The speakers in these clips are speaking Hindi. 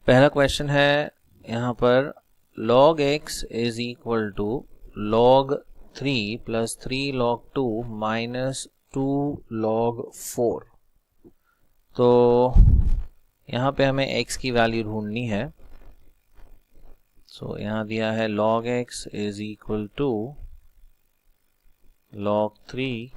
पहला क्वेश्चन है यहाँ पर log x is equal to log 3 plus 3 log 2 minus 2 log 4। तो यहाँ पे हमें x की वैल्यू ढूंढनी है। सो यहाँ दिया है log x is equal to log 3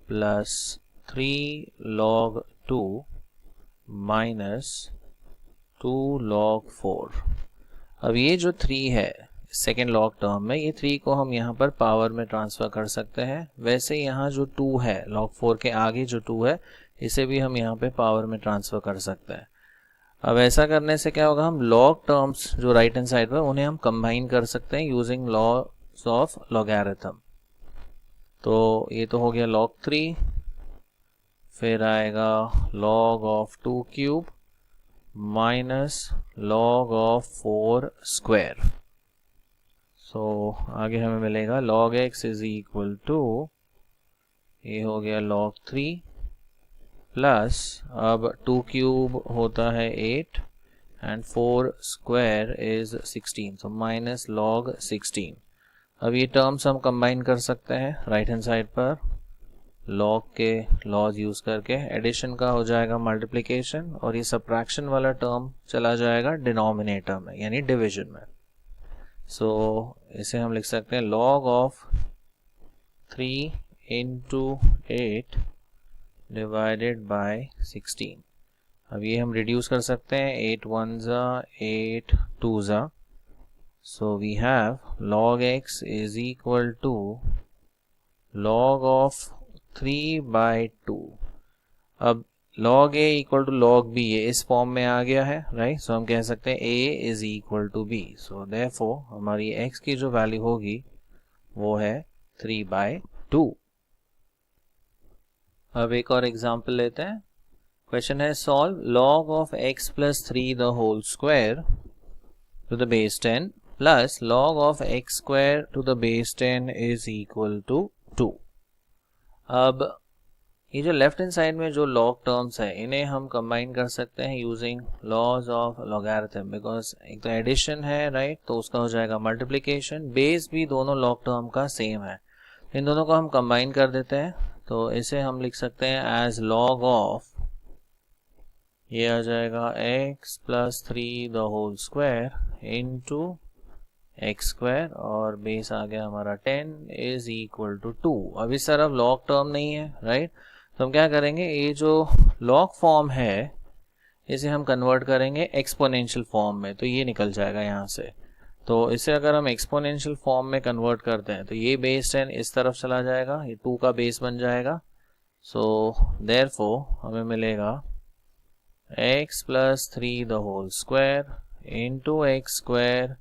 plus 3 log 2 minus 2 log 4। अब ये जो 3 है सेकेंड लॉग टर्म में, ये 3 को हम यहाँ पर पावर में ट्रांसफ़र कर सकते हैं। वैसे यहाँ जो 2 है log 4 के आगे जो 2 है इसे भी हम यहाँ पे पावर में ट्रांसफ़र कर सकते हैं। अब ऐसा करने से क्या होगा, हम लॉग टर्म्स जो राइट हैंड साइड पर उन्हें हम कंबाइन कर सकते हैं यूजिंग लॉज ऑफ लॉगैरिथम। तो ये तो हो गया log 3, फिर आएगा log of 2 cube minus log of 4 square. So आगे हमें मिलेगा log x is equal to, ये हो गया log 3 प्लस, अब 2 क्यूब होता है 8 and 4 square is 16, so minus log 16। अब ये टर्म्स हम कंबाइन कर सकते हैं राइट हैंड साइड पर लॉग के लॉज यूज करके। एडिशन का हो जाएगा मल्टीप्लिकेशन और ये सब्ट्रैक्शन वाला टर्म चला जाएगा डिनोमिनेटर में यानी डिवीजन में। सो इसे हम लिख सकते हैं log of 3 into 8 divided by 16। अब ये हम रिड्यूस कर सकते हैं, 8 1 ज़ा 8 2 ज़ा। So we have log x is equal to log of 3 by 2। अब log a equal to log b, ये इस फॉर्म में आ गया है, राइट। सो हम कह सकते हैं a is equal to b। So therefore हमारी x की जो वैल्यू होगी वो है 3 बाई 2। अब एक और एग्जांपल लेते हैं। क्वेश्चन है solve log of x plus 3 the whole square to the base 10 plus log of x square to the base 10 is equal to 2। अब ये जो लेफ्ट हैंड साइड में जो लॉग टर्म्स है इन्हें हम कंबाइन कर सकते हैं यूजिंग लॉज ऑफ लॉगैरिथम, बिकॉज एक तो एडिशन है, राइट, तो उसका हो जाएगा मल्टीप्लिकेशन। बेस भी दोनों लॉग टर्म का सेम है, इन दोनों को हम कंबाइन कर देते हैं। तो इसे हम लिख सकते हैं एज log ऑफ, ये आ जाएगा x plus 3 the whole square into x square और बेस आ गया हमारा 10 इज इक्वल टू 2। अब इस तरफ लॉग टर्म नहीं है, राइट, तो हम क्या करेंगे, ये जो लॉग फॉर्म है इसे हम कन्वर्ट करेंगे एक्सपोनेंशियल फॉर्म में, तो ये निकल जाएगा यहाँ से। तो इसे अगर हम एक्सपोनेंशियल फॉर्म में कन्वर्ट करते हैं तो ये बेस 10 इस तरफ चला जाएगा, ये 2 का बेस बन जाएगा। सो देयरफॉर हमें मिलेगा x plus 3 the whole square into x square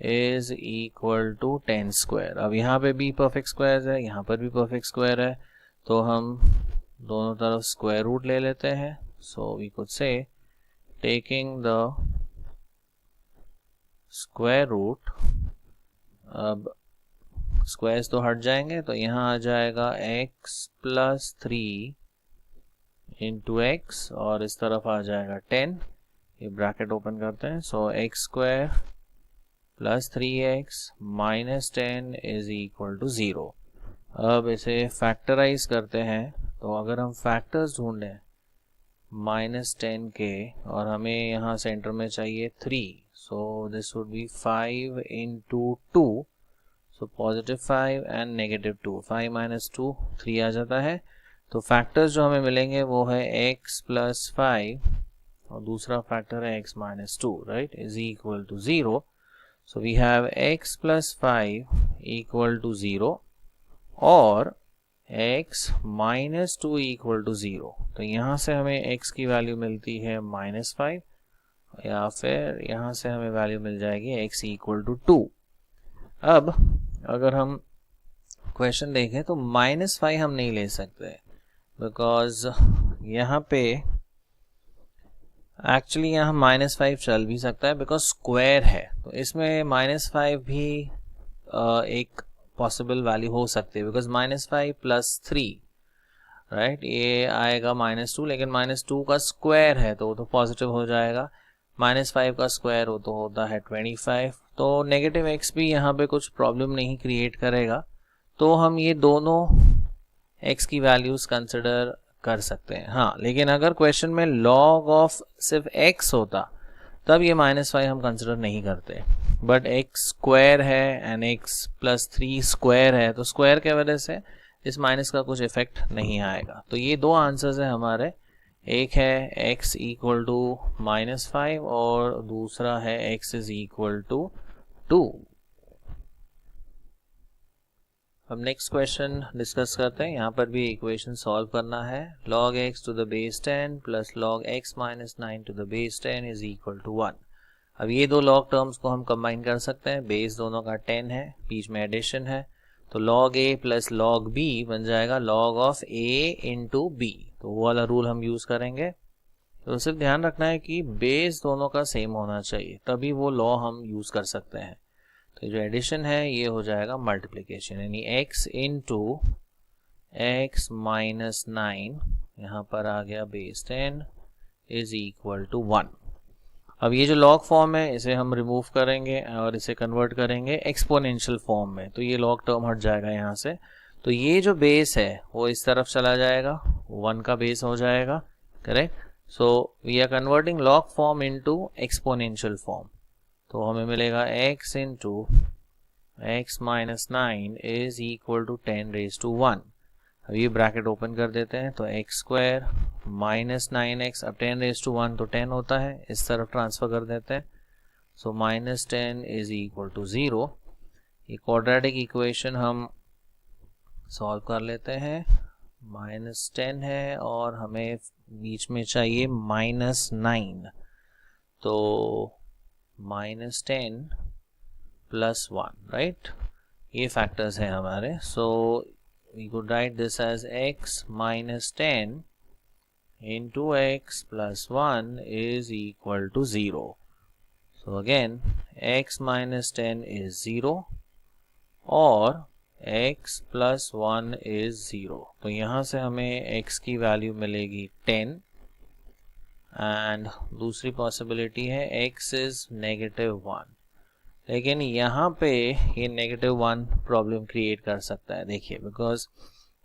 is equal to 10 square. अब यहाँ पे भी परफेक्ट स्क्वायर है, यहाँ पर भी परफेक्ट स्क्वायर है, तो हम दोनों तरफ स्क्वायर रूट ले लेते हैं। So we could say taking the square root, अब स्क्वायर्स तो हट जाएंगे, तो यहाँ आ जाएगा x प्लस 3 इंटू एक्स और इस तरफ आ जाएगा 10, ये ब्रैकेट ओपन करते हैं। So x square plus 3x minus 10 is equal to 0। अब इसे फैक्टराइज करते हैं, तो अगर हम फैक्टर्स ढूंढें माइनस 10 के और हमें यहाँ सेंटर में चाहिए 3, so this would be 5 into 2, so positive 5 and negative 2, 5 minus 2 3 आ जाता है। तो फैक्टर्स जो हमें मिलेंगे वो है x प्लस 5 और दूसरा फैक्टर है x minus 2, right, is equal to 0। So we have x plus 5 equal to 0 और x minus 2 equal to 0। तो यहाँ से हमें x की वैल्यू मिलती है -5 या फिर यहाँ से हमें वैल्यू मिल जाएगी x equal to 2। अब अगर हम क्वेश्चन देखें तो -5 हम नहीं ले सकते, बिकॉज यहाँ पे एक्चुअली यहाँ -5 चल भी सकता है बिकॉज स्क्वायर है, तो इसमें -5 भी एक पॉसिबल वैल्यू हो सकती है, बिकॉज -5 प्लस 3, राइट, ये आएगा -2, लेकिन -2 का स्क्वायर है तो वो तो पॉजिटिव हो जाएगा। -5 का स्क्वायर हो तो होता है 25। तो नेगेटिव एक्स भी यहाँ पे कुछ प्रॉब्लम नहीं क्रिएट करेगा, तो हम ये दोनों एक्स की वैल्यूज कंसिडर कर सकते हैं। हाँ, लेकिन अगर क्वेश्चन में लॉग ऑफ सिर्फ एक्स होता तब ये -5 हम कंसिडर नहीं करते, बट एक्स स्क्वायर है एंड एक्स प्लस 3 स्क्वायर है, तो स्क्वायर के वजह से इस माइनस का कुछ इफेक्ट नहीं आएगा। तो ये दो आंसर्स है हमारे, एक है x इक्वल टू -5 और दूसरा है x इज इक्वल टू 2। अब नेक्स्ट क्वेश्चन डिस्कस करते हैं। यहाँ पर भी इक्वेशन सॉल्व करना है। log x to the base 10 plus log x minus 9 to the base 10 is equal to 1। अब ये दो log टर्म्स को हम कंबाइन कर सकते हैं। बेस दोनों का 10 है, बीच में एडिशन है, तो log a plus log b बन जाएगा log of a into b। तो वो वाला रूल हम यूज करेंगे। तो सिर्फ ध्यान रखना है कि बेस दोनों का सेम होना चाहिए, तभी वो लॉ हम यूज कर सकते हैं। तो जो एडिशन है ये हो जाएगा मल्टीप्लिकेशन, यानी x इंटू एक्स माइनस 9, यहाँ पर आ गया बेस 10 इज इक्वल टू 1। अब ये जो लॉग फॉर्म है इसे हम रिमूव करेंगे और इसे कन्वर्ट करेंगे एक्सपोनेंशियल फॉर्म में, तो ये लॉग टर्म हट जाएगा यहाँ से। तो ये जो बेस है वो इस तरफ चला जाएगा, 1 का बेस हो जाएगा, correct. So we are converting log form into exponential form, तो हमें मिलेगा x into x minus 9 is equal to 10 raise to 1। अब ये ब्रैकेट ओपन कर देते हैं, तो एक्स स्क्वायर माइनस 9x, अब 10 रेज टू 1 तो 10 होता है, इस तरफ ट्रांसफर कर देते हैं। So minus 10 is equal to 0। ये क्वाड्रेटिक इक्वेशन हम सॉल्व कर लेते हैं। माइनस 10 है और हमें बीच में चाहिए माइनस 9, तो माइनस 10 प्लस 1, राइट। ये फैक्टर्स हैं हमारे। सो we could write this as x minus 10 into x plus 1 is equal to 0. So again x minus 10 is 0 और x plus 1 is 0। तो यहाँ से हमें x की वैल्यू मिलेगी 10 एंड दूसरी पॉसिबिलिटी है x is -1। लेकिन यहाँ पे ये -1 प्रॉब्लम क्रिएट कर सकता है, देखिए, बिकॉज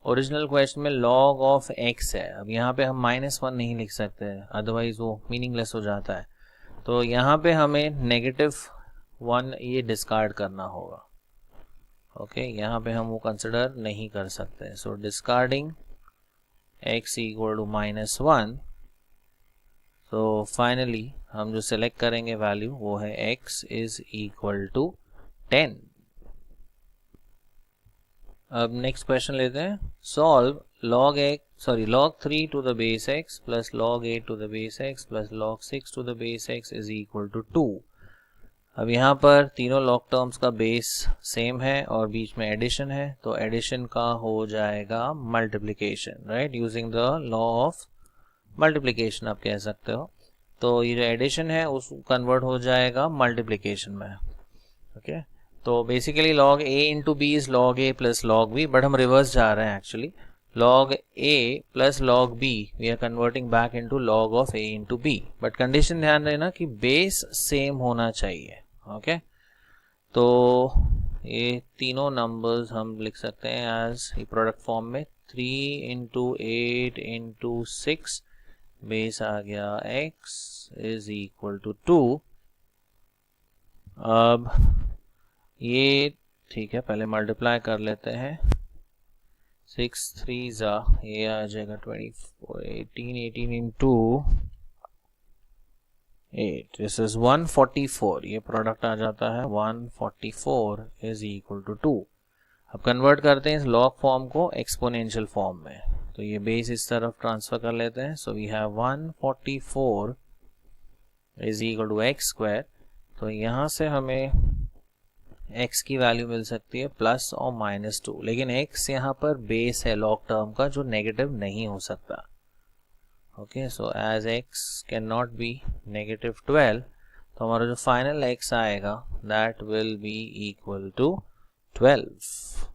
ओरिजिनल क्वेश्चन में log ऑफ x है। अब यहाँ पे हम -1 नहीं लिख सकते, अदरवाइज वो मीनिंगलेस हो जाता है। तो यहाँ पे हमें -1 ये डिस्कार्ड करना होगा, ओके। यहाँ पे हम वो कंसिडर नहीं कर सकते। सो डिस्कार्डिंग x इक्वल टू -1। तो फाइनली हम जो सिलेक्ट करेंगे वैल्यू वो है x इज इक्वल टू 10। अब नेक्स्ट क्वेश्चन लेते हैं। Solve log 3 to the base x plus log 8 to the base x plus log 6 to the base x is equal to 2। अब यहाँ पर तीनों log टर्म्स का बेस सेम है और बीच में एडिशन है, तो एडिशन का हो जाएगा multiplication, right, using the law of multiplication आप कह सकते हो। तो ये जो एडिशन है उस कन्वर्ट हो जाएगा मल्टीप्लिकेशन में, ओके। तो basically log a into b is log a plus log b, but हम रिवर्स जा रहे हैं actually. log a plus log b we are converting back into log of a into b, but condition ध्यान देना कि बेस सेम होना चाहिए, ओके। तो ये तीनों नंबर्स हम लिख सकते हैं एज प्रोडक्ट फॉर्म में। 3 इंटू 8 इंटू 6 बेस आ गया x इज इक्वल टू 2। अब ये ठीक है, पहले मल्टीप्लाई कर लेते हैं। 6 3 जा, ये आ जाएगा 24, 18 इंटू 8, दिस इज 144। ये प्रोडक्ट आ जाता है 144 इज इक्वल टू 2। अब कन्वर्ट करते हैं इस लॉग फॉर्म को एक्सपोनेंशियल फॉर्म में, तो ये बेस इस तरफ ट्रांसफर कर लेते हैं। So we have 144 is equal to x square. तो यहाँ से हमें x की वैल्यू मिल सकती है प्लस और -2, लेकिन x यहाँ पर बेस है लॉग टर्म का जो नेगेटिव नहीं हो सकता, okay. So as x can not be -12, तो हमारा जो फाइनल x आएगा that will be equal to 12।